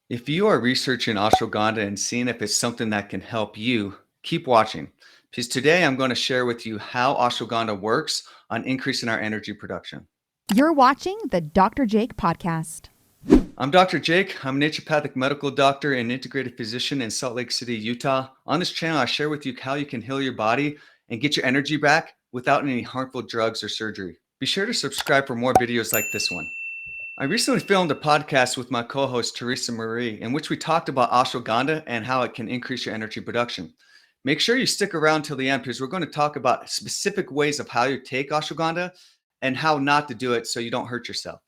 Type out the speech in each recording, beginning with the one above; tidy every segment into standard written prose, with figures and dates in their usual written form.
If you are researching ashwagandha and seeing if it's something that can help you, keep watching. Because today I'm going to share with you how ashwagandha works on increasing our energy production. You're watching the Dr. Jake podcast. I'm Dr. Jake. I'm a naturopathic medical doctor and integrative physician in Salt Lake City, Utah. On this channel, I share with you how you can heal your body and get your energy back without any harmful drugs or surgery. Be sure to subscribe for more videos like this one. I recently filmed a podcast with my co-host Teresa Marie in which we talked about ashwagandha and how it can increase your energy production. Make sure you stick around till the end because we're going to talk about specific ways of how you take ashwagandha and how not to do it so you don't hurt yourself.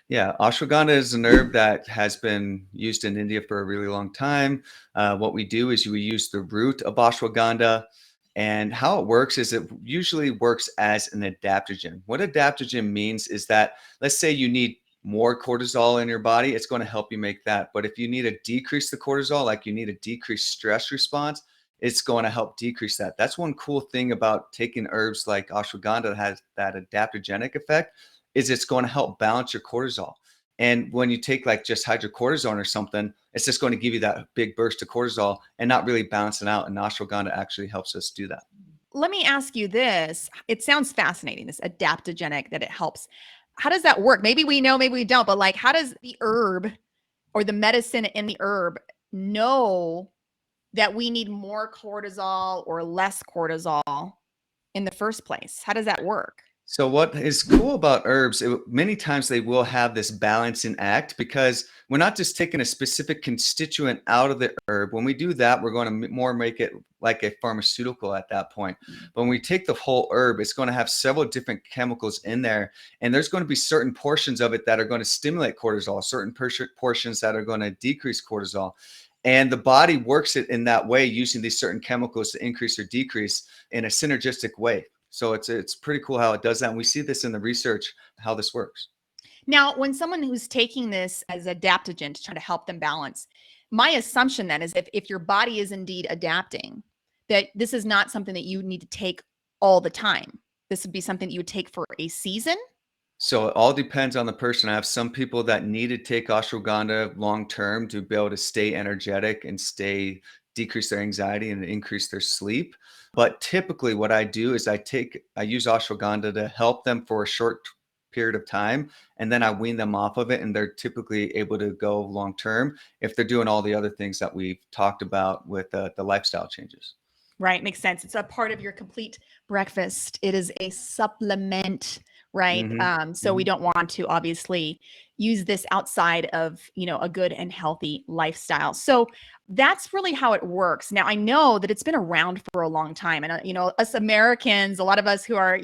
Yeah, ashwagandha is an herb that has been used in India for a really long time. What we do is we use the root of ashwagandha, and how it works is it usually works as an adaptogen. What adaptogen means is that, let's say you need more cortisol in your body, it's going to help you make that. But if you need to decrease the cortisol, like you need a decreased stress response, it's going to help decrease that. That's one cool thing about taking herbs like ashwagandha that has that adaptogenic effect is it's going to help balance your cortisol. And when you take like just hydrocortisone or something, it's just going to give you that big burst of cortisol and not really balancing out. And ashwagandha actually helps us do that. Let me ask you this. It sounds fascinating, this adaptogenic, that it helps. How does that work? Maybe we know, maybe we don't, but like, how does the herb or the medicine in the herb know that we need more cortisol or less cortisol in the first place? How does that work? So what is cool about herbs, many times they will have this balancing act because we're not just taking a specific constituent out of the herb. When we do that, we're going to more make it like a pharmaceutical at that point. But when we take the whole herb, it's going to have several different chemicals in there. And there's going to be certain portions of it that are going to stimulate cortisol, certain portions that are going to decrease cortisol. And the body works it in that way using these certain chemicals to increase or decrease in a synergistic way. So it's pretty cool how it does that. And we see this in the research, how this works. Now, when someone who's taking this as adaptogen to try to help them balance, my assumption then is if your body is indeed adapting, that this is not something that you need to take all the time. This would be something that you would take for a season. So it all depends on the person. I have some people that need to take ashwagandha long term to be able to stay energetic and decrease their anxiety and increase their sleep. But typically what I do is I use ashwagandha to help them for a short period of time, and then I wean them off of it, and they're typically able to go long term if they're doing all the other things that we've talked about with the lifestyle changes. Right. Makes sense. It's a part of your complete breakfast. It is a supplement, right? So we don't want to obviously use this outside of, a good and healthy lifestyle. So that's really how it works. Now, I know that it's been around for a long time. And, us Americans, a lot of us who are,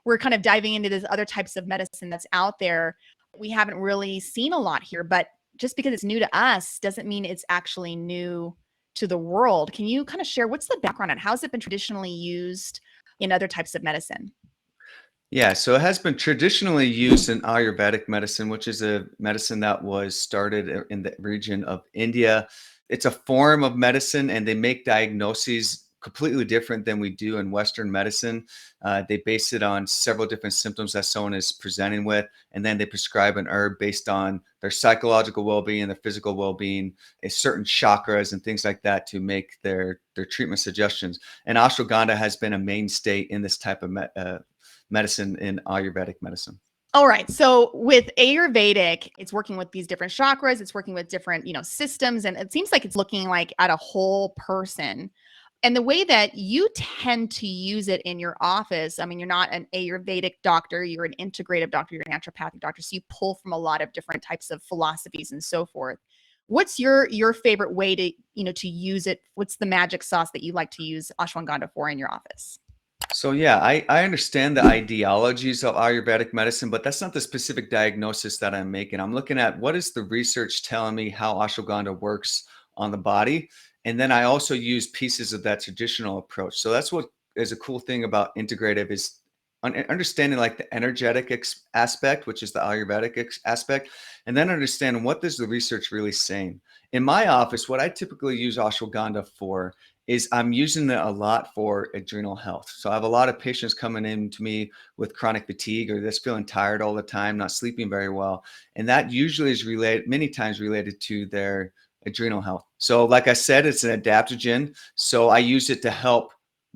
we're kind of diving into this other types of medicine that's out there. We haven't really seen a lot here, but just because it's new to us doesn't mean it's actually new to the world. Can you kind of share what's the background on how has it been traditionally used in other types of medicine? Yeah, so it has been traditionally used in Ayurvedic medicine, which is a medicine that was started in the region of India. It's a form of medicine, and they make diagnoses completely different than we do in Western medicine. They base it on several different symptoms that someone is presenting with, and then they prescribe an herb based on their psychological well-being, their physical well-being, certain chakras and things like that to make their treatment suggestions. And ashwagandha has been a mainstay in this type of medicine in Ayurvedic medicine. All right. So with Ayurvedic, it's working with these different chakras, it's working with different, systems, and it seems like it's looking like at a whole person. And the way that you tend to use it in your office, I mean, you're not an Ayurvedic doctor, you're an integrative doctor, you're a naturopathic doctor. So you pull from a lot of different types of philosophies and so forth. What's your favorite way to, to use it? What's the magic sauce that you like to use ashwagandha for in your office? So yeah, I understand the ideologies of Ayurvedic medicine, but that's not the specific diagnosis that I'm making. I'm looking at what is the research telling me how ashwagandha works on the body. And then I also use pieces of that traditional approach. So that's what is a cool thing about integrative is understanding like the energetic aspect, which is the Ayurvedic aspect, and then understanding what is the research really saying. In my office, what I typically use ashwagandha for is I'm using it a lot for adrenal health. So I have a lot of patients coming in to me with chronic fatigue or just feeling tired all the time, not sleeping very well. And that usually is related, many times related to their adrenal health. So like I said, it's an adaptogen. So I use it to help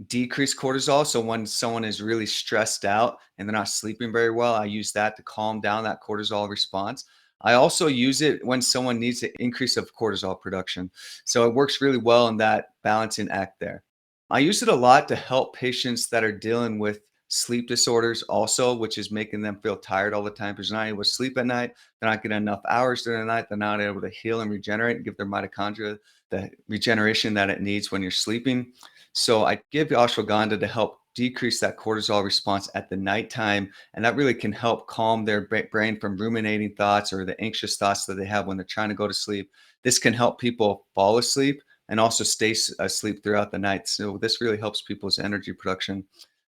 decrease cortisol. So when someone is really stressed out and they're not sleeping very well, I use that to calm down that cortisol response. I also use it when someone needs an increase of cortisol production. So it works really well in that balancing act there. I use it a lot to help patients that are dealing with sleep disorders also, which is making them feel tired all the time because they're not able to sleep at night. They're not getting enough hours during the night. They're not able to heal and regenerate and give their mitochondria the regeneration that it needs when you're sleeping. So I give ashwagandha to help decrease that cortisol response at the nighttime. And that really can help calm their brain from ruminating thoughts or the anxious thoughts that they have when they're trying to go to sleep. This can help people fall asleep and also stay asleep throughout the night. So this really helps people's energy production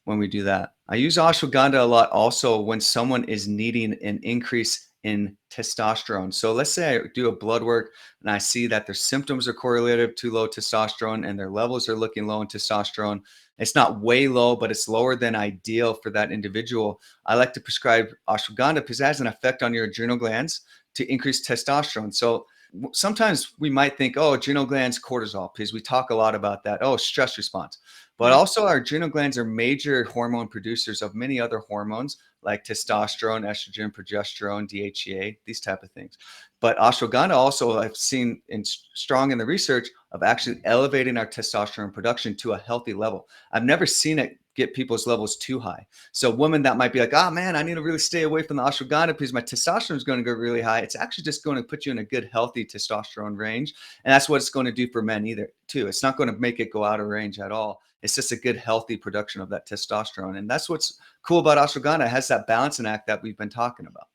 when we do that. I use ashwagandha a lot also when someone is needing an increase in testosterone. So let's say I do a blood work and I see that their symptoms are correlated to low testosterone and their levels are looking low in testosterone. It's not way low, but it's lower than ideal for that individual. I like to prescribe ashwagandha because it has an effect on your adrenal glands to increase testosterone. So sometimes we might think, oh, adrenal glands, cortisol, because we talk a lot about that. Oh, stress response. But also our adrenal glands are major hormone producers of many other hormones like testosterone, estrogen, progesterone, DHEA, these type of things. But ashwagandha also I've seen strong in the research of actually elevating our testosterone production to a healthy level. I've never seen it get people's levels too high. So women that might be like, oh man, I need to really stay away from the ashwagandha because my testosterone is going to go really high. It's actually just going to put you in a good, healthy testosterone range. And that's what it's going to do for men either too. It's not going to make it go out of range at all. It's just a good, healthy production of that testosterone. And that's what's cool about ashwagandha. It has that balancing act that we've been talking about.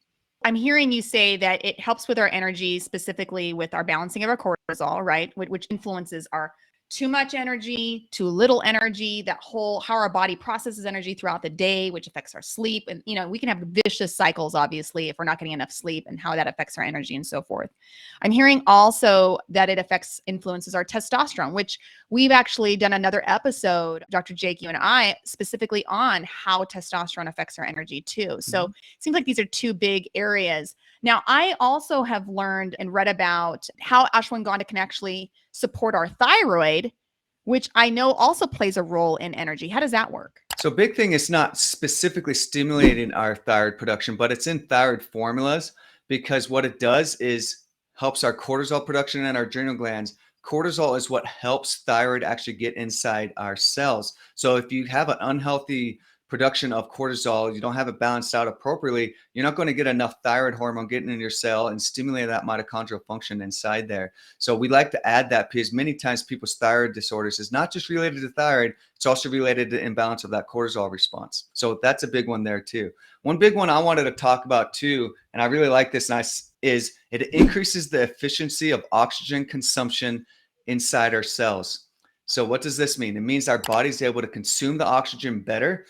I'm hearing you say that it helps with our energy, specifically with our balancing of our cortisol, right? Which influences our too much energy, too little energy, that whole how our body processes energy throughout the day, which affects our sleep. And, we can have vicious cycles, obviously, if we're not getting enough sleep and how that affects our energy and so forth. I'm hearing also that it influences our testosterone, which we've actually done another episode, Dr. Jake, you and I, specifically on how testosterone affects our energy too. So it seems like these are two big areas. Now, I also have learned and read about how ashwagandha can actually support our thyroid, which I know also plays a role in energy. How does that work? So big thing is not specifically stimulating our thyroid production, but it's in thyroid formulas because what it does is helps our cortisol production in our adrenal glands. Cortisol is what helps thyroid actually get inside our cells. So if you have an unhealthy production of cortisol, you don't have it balanced out appropriately, you're not going to get enough thyroid hormone getting in your cell and stimulate that mitochondrial function inside there. So we like to add that because many times people's thyroid disorders is not just related to thyroid, it's also related to imbalance of that cortisol response. So that's a big one there too. One big one I wanted to talk about too, and I really like this, is it increases the efficiency of oxygen consumption inside our cells. So what does this mean? It means our body's able to consume the oxygen better,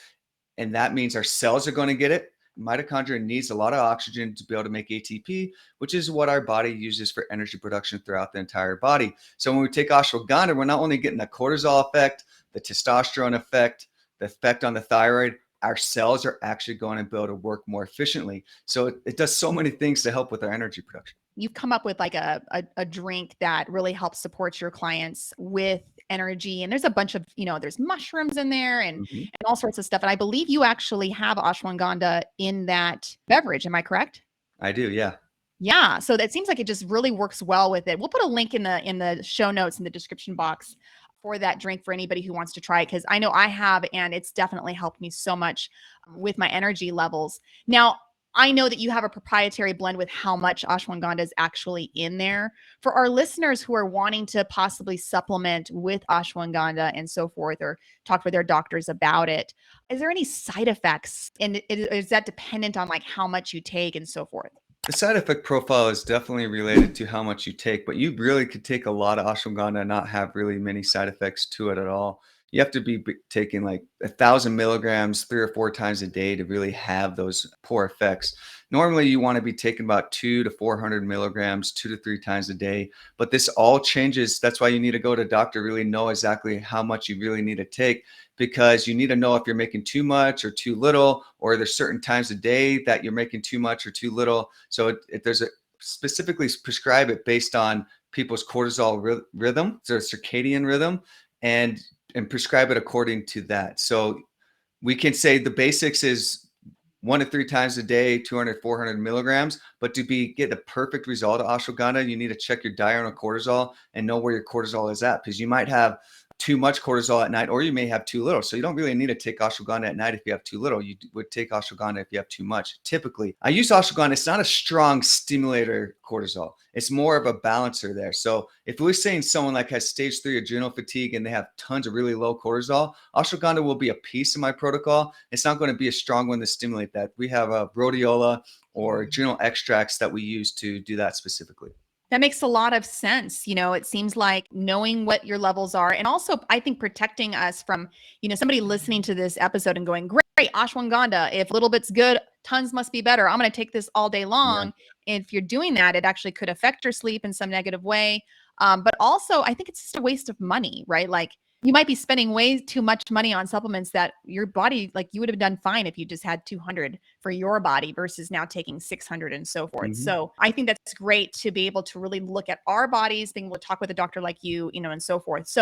and that means our cells are going to get it. Mitochondria needs a lot of oxygen to be able to make ATP, which is what our body uses for energy production throughout the entire body. So when we take ashwagandha, we're not only getting the cortisol effect, the testosterone effect, the effect on the thyroid, our cells are actually going to be able to work more efficiently. So it does so many things to help with our energy production. You've come up with like a drink that really helps support your clients with energy. And there's a bunch of, there's mushrooms in there and all sorts of stuff. And I believe you actually have ashwagandha in that beverage. Am I correct? I do. Yeah. Yeah. So that seems like it just really works well with it. We'll put a link in the show notes in the description box for that drink for anybody who wants to try it, because I know I have, and it's definitely helped me so much with my energy levels. Now, I know that you have a proprietary blend with how much ashwagandha is actually in there. For our listeners who are wanting to possibly supplement with ashwagandha and so forth, or talk with their doctors about it, is there any side effects? And is that dependent on like how much you take and so forth? The side effect profile is definitely related to how much you take, but you really could take a lot of ashwagandha and not have really many side effects to it at all. You have to be taking like 1,000 milligrams 3 or 4 times a day to really have those poor effects. Normally, you want to be taking about 200 to 400 milligrams 2 to 3 times a day. But this all changes. That's why you need to go to a doctor, really know exactly how much you really need to take, because you need to know if you're making too much or too little, or there's certain times a day that you're making too much or too little. So there's a specifically prescribe it based on people's cortisol rhythm, their circadian rhythm, and prescribe it according to that. So we can say the basics is 1 to 3 times a day, 200 to 400 milligrams. But to get the perfect result of ashwagandha, you need to check your diurnal cortisol and know where your cortisol is at, because you might have too much cortisol at night, or you may have too little. So you don't really need to take ashwagandha at night if you have too little. You would take ashwagandha if you have too much. Typically, I use ashwagandha. It's not a strong stimulator cortisol. It's more of a balancer there. So if we're saying someone like has stage 3 adrenal fatigue and they have tons of really low cortisol, ashwagandha will be a piece of my protocol. It's not going to be a strong one to stimulate that. We have a rhodiola or adrenal extracts that we use to do that specifically. That makes a lot of sense. It seems like knowing what your levels are, and also I think protecting us from, somebody listening to this episode and going, great, ashwagandha, if a little bit's good, tons must be better. I'm going to take this all day long. Yeah. And if you're doing that, it actually could affect your sleep in some negative way. But also I think it's just a waste of money, right? Like, you might be spending way too much money on supplements that your body, like, you would have done fine if you just had 200 for your body versus now taking 600 and so forth. Mm-hmm. So I think that's great to be able to really look at our bodies, being able to talk with a doctor like you, and so forth. So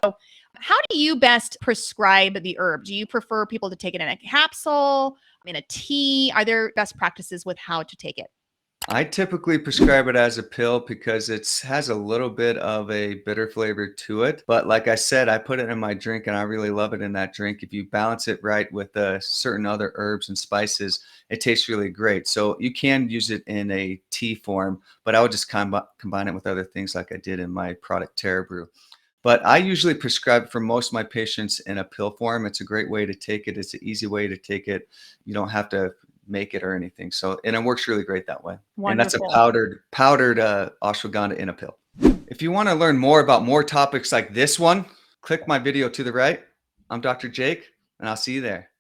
how do you best prescribe the herb? Do you prefer people to take it in a capsule, in a tea? Are there best practices with how to take it? I typically prescribe it as a pill because it has a little bit of a bitter flavor to it. But like I said, I put it in my drink and I really love it in that drink. If you balance it right with certain other herbs and spices, it tastes really great. So you can use it in a tea form, but I would just combine it with other things like I did in my product Terra Brew. But I usually prescribe for most of my patients in a pill form. It's a great way to take it. It's an easy way to take it. You don't have to make it or anything. So, and it works really great that way. Wonderful. And that's a powdered ashwagandha in a pill. If you want to learn more about more topics like this one, click my video to the right. I'm Dr. Jake, and I'll see you there.